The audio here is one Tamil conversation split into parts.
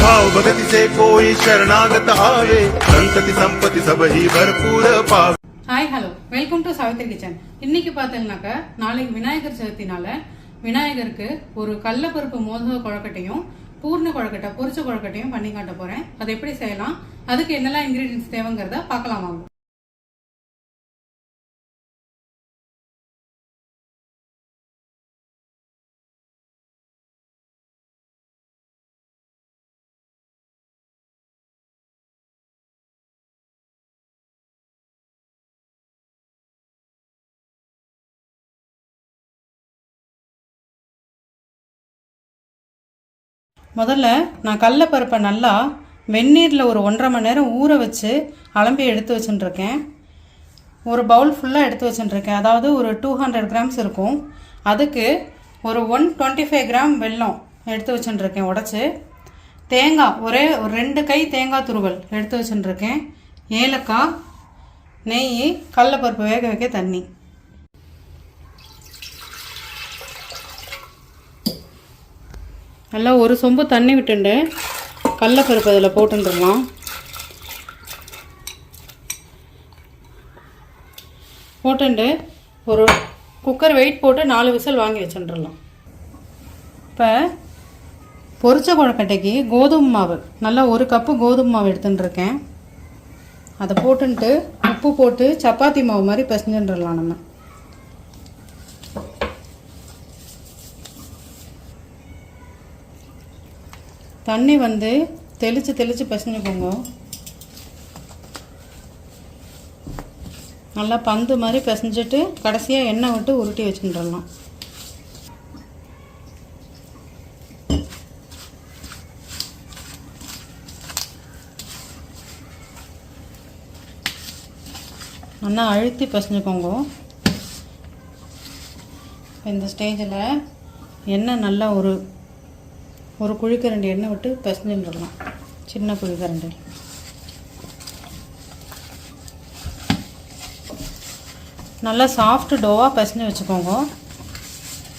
भाव भगति से कोई शरणागत आवे संतति संपत्ति सब ही भरपूर पावे. Hi hello welcome to Savithri kitchen. இன்னைக்கு பார்த்தீங்கன்னாக்கா நாளைக்கு விநாயகர் சதுர்த்தினால விநாயகருக்கு ஒரு கடலப்பருப்பு மோதக கொழக்கட்டையும் பூர்ண கொழக்கட்டை பொரிச்ச கொழக்கட்டையும் பண்ணி காட்ட போறேன். அதை எப்படி செய்யலாம், அதுக்கு என்னெல்லாம் இன்கிரீடியன்ஸ் தேவைங்கிறத பார்க்கலாம் வாங்க. முதல்ல நான் கடலப்பருப்பை நல்லா வெந்நீரில் ஒரு 1.5 மணி நேரம் ஊற வச்சு அலம்பி எடுத்து வச்சுட்டுருக்கேன். ஒரு பவுல் ஃபுல்லாக எடுத்து வச்சுட்டுருக்கேன். அதாவது ஒரு 200 கிராம்ஸ் இருக்கும். அதுக்கு ஒரு 125 கிராம் வெல்லம் எடுத்து வச்சுட்டுருக்கேன் உடச்சி. தேங்காய் ஒரு 2 கை தேங்காய் துருவல் எடுத்து வச்சுட்டுருக்கேன். ஏலக்காய், நெய், கடலப்பருப்பு வேக வைக்க தண்ணி. நல்லா ஒரு சொம்பு தண்ணி விட்டுண்டு கடலப்பருப்பு அதில் போட்டுடலாம். போட்டுண்டு ஒரு குக்கர் வெயிட் போட்டு 4 விசில் வாங்கி வச்சுட்டுலாம். இப்போ பொரிச்ச கொழக்கட்டைக்கு கோதுமை மாவு நல்லா 1 கப்பு கோதுமை மாவு எடுத்துட்டுருக்கேன். அதை போட்டுன்ட்டு உப்பு போட்டு சப்பாத்தி மாவு மாதிரி பிசைஞ்சுட்டுலாம். நம்ம தண்ணி தெளித்து பிசைஞ்சுக்கோங்க. நல்லா பந்து மாதிரி பிசைஞ்சிட்டு கடைசியாக எண்ணெய் விட்டு உருட்டி வச்சுட்டுலாம். நல்லா அழுத்தி பிசைஞ்சுக்கோங்க. இந்த ஸ்டேஜில் எண்ணெய் நல்லா ஒரு குழிக்கரண்டி எண்ணெய் விட்டு பிசைஞ்சுடலாம். சின்ன குழிக்கரண்டி. நல்லா சாஃப்ட் டோவாக பிசைஞ்சு வச்சுக்கோங்க.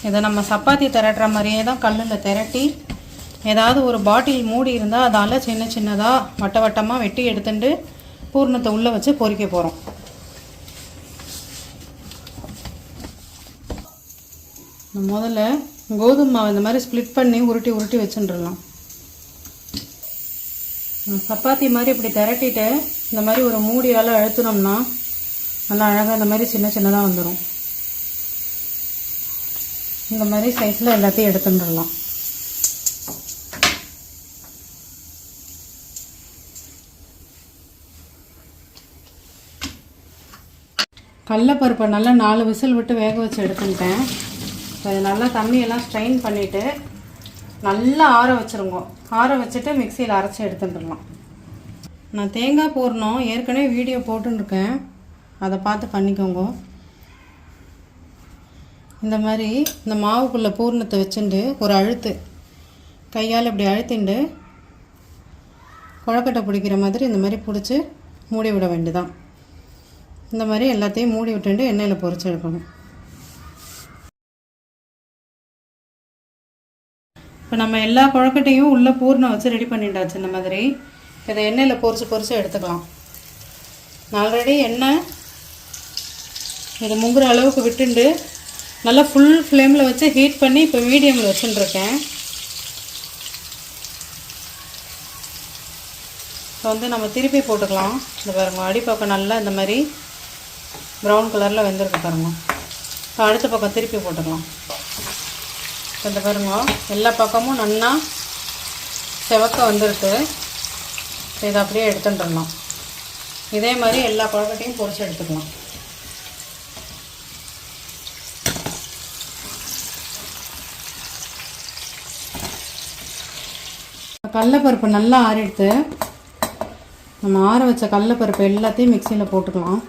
இதை நம்ம சப்பாத்தி திரட்டுற மாதிரியே தான் கல்லில் திரட்டி ஏதாவது ஒரு பாட்டில் மூடி இருந்தால் அதால் சின்ன சின்னதாக வட்ட வட்டமாக வெட்டி எடுத்துட்டு பூர்ணத்தை உள்ளே வச்சு பொரிக்க போகிறோம். முதல்ல கோதுமை மாவு இந்த மாதிரி ஸ்ப்ளிட் பண்ணி உருட்டி வச்சுட்டுலாம். சப்பாத்தி மாதிரி இப்படி திரட்டிட்டு இந்த மாதிரி ஒரு மூடியால் அழுத்தினோம்னா நல்லா அழகாக இந்த மாதிரி சின்ன சின்னதாக வந்துடும். இந்த மாதிரி சைஸில் எல்லாத்தையும் எடுத்துட்டுலாம். கடலப்பருப்பை நல்லா 4 விசில் விட்டு வேக வச்சு எடுத்துக்கிட்டேன். அது நல்லா தண்ணியெல்லாம் ஸ்ட்ரெயின் பண்ணிவிட்டு நல்லா ஆற வச்சுருங்க. ஆற வச்சுட்டு மிக்சியில் அரைச்சி எடுத்துட்டுலாம். நான் தேங்காய் பூரணம் ஏற்கனவே வீடியோ போட்டுருக்கேன், அதை பார்த்து பண்ணிக்கோங்க. இந்த மாதிரி இந்த மாவுக்குள்ளே பூரணத்தை வச்சுட்டு ஒரு அழுத்து கையால் இப்படி அழுத்திண்டு கொழக்கட்டை பிடிக்கிற மாதிரி இந்த மாதிரி பிடிச்சி மூடி விட வேண்டியதான். இந்த மாதிரி எல்லாத்தையும் மூடி விட்டுண்டு எண்ணெயில் பொரிச்சு எடுக்கணும். இப்போ நம்ம எல்லா கொழக்கட்டையும் உள்ளே பூர்ணம் வச்சு ரெடி பண்ணிட்டாச்சு. இந்த மாதிரி இதை எண்ணெயில் பொரிச்சு எடுத்துக்கலாம். ஆல்ரெடி எண்ணெய் இதை முங்குற அளவுக்கு விட்டுண்டு நல்லா ஃபுல் ஃப்ளேமில் வச்சு ஹீட் பண்ணி இப்போ மீடியமில் வச்சுட்டுருக்கேன். இப்போ நம்ம திருப்பி போட்டுக்கலாம். இந்த பாருங்க, அடிப்பக்கம் நல்லா இந்த மாதிரி ப்ரௌன் கலரில் வெந்திருக்கு பாருங்க. இப்போ அடுத்த பக்கம் திருப்பி போட்டுக்கலாம். இந்த பாருங்க, எல்லா பக்கமும் நல்லா செவக்க வந்துருக்கு. இதை அப்படியே எடுத்துட்டுலாம். இதே மாதிரி எல்லா கொழக்கட்டையும் பொரிச்சு எடுத்துக்கலாம். கடலப்பருப்பு நல்லா ஆறிடுத்து. நம்ம ஆற வச்ச கடலப்பருப்பு எல்லாத்தையும் மிக்சியில் போட்டுக்கலாம்.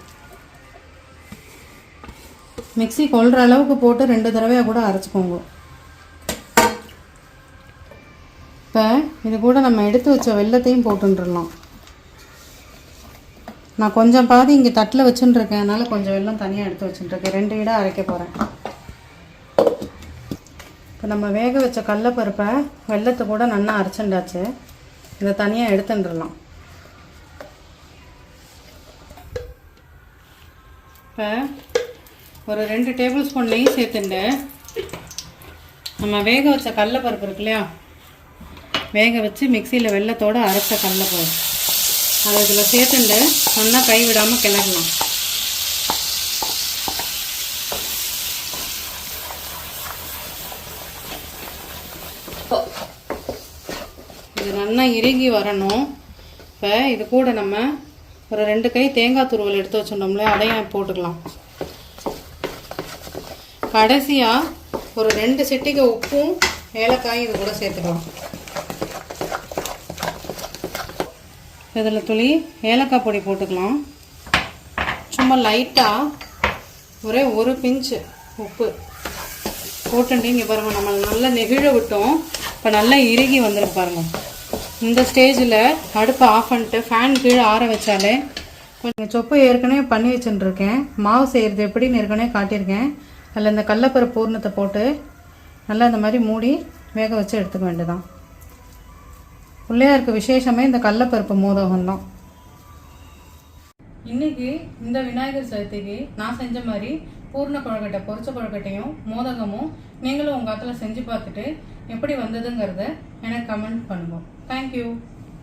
மிக்சி கொள்கிற அளவுக்கு போட்டு 2 தடவையாக கூட அரைச்சிக்கோங்க. இப்போ இது கூட நம்ம எடுத்து வச்ச வெல்லத்தையும் போட்டுடலாம். நான் கொஞ்சம் பாதி இங்கே தட்டில் வச்சுட்டுருக்கேன், அதனால் கொஞ்சம் வெல்லம் தனியாக எடுத்து வச்சுட்டுருக்கேன். 2 இடம் அரைக்க போகிறேன். இப்போ நம்ம வேக வச்ச கடலப்பருப்பை வெல்லத்தை கூட நல்லா அரைச்சுண்டாச்சு. இதை தனியாக எடுத்துட்டுலாம். இப்போ ஒரு 2 டேபிள் ஸ்பூன் நெய் சேர்த்துட்டு நம்ம வேக வச்ச கடலைப்பருப்பு இருக்கு இல்லையா, வேக வச்சு மிக்சியில் வெல்லத்தோடு அரைச்ச கடலைப்பருப்பு அதை இதில் சேர்த்துட்டு நல்லா கைவிடாமல் கிளறலாம். இது நல்லா இறுகி வரணும். இப்போ இது கூட நம்ம ஒரு 2 கை தேங்காய் துருவல் எடுத்து வச்சுட்டோம்ல, அதையும் போட்டுக்கலாம். கடைசியாக ஒரு 2 சிட்டிகை உப்பும் ஏலக்காயும் இது கூட சேர்த்துக்கலாம். இதில் துளி ஏலக்காய் பொடி போட்டுக்கலாம். சும்மா லைட்டாக ஒரே ஒரு பிஞ்சு உப்பு போட்டுட்டு இங்கே பாருங்கள், நம்ம நல்லா நெகிழ விட்டோம். இப்போ நல்லா இறுகி வந்துருக்கு பாருங்கள். இந்த ஸ்டேஜில் அடுப்பை ஆஃப் பண்ணிட்டு ஃபேன் கீழே ஆற வச்சாலே கொஞ்சம் சொப்பு ஏற்கனவே பண்ணி வச்சுட்டுருக்கேன். மாவு செய்கிறது எப்படின்னு ஏற்கனவே காட்டியிருக்கேன். அதில் இந்த கடலைப்பருப்பு பூர்ணத்தை போட்டு நல்லா இந்த மாதிரி மூடி வேக வச்சு எடுத்துக்க வேண்டியதான். பிள்ளையாருக்கு விசேஷமே இந்த கடலைப்பருப்பு மோதகம் தான். இன்றைக்கி இந்த விநாயகர் சதுர்த்திக்கு நான் செஞ்ச மாதிரி பூர்ண கொழுக்கட்டை, பொரிச்ச கொழுக்கட்டையும் மோதகமும் நீங்களும் உங்கள் காலத்தில் செஞ்சு பார்த்துட்டு எப்படி வந்ததுங்கிறத எனக்கு கமெண்ட் பண்ணுவோம். தேங்க்யூ.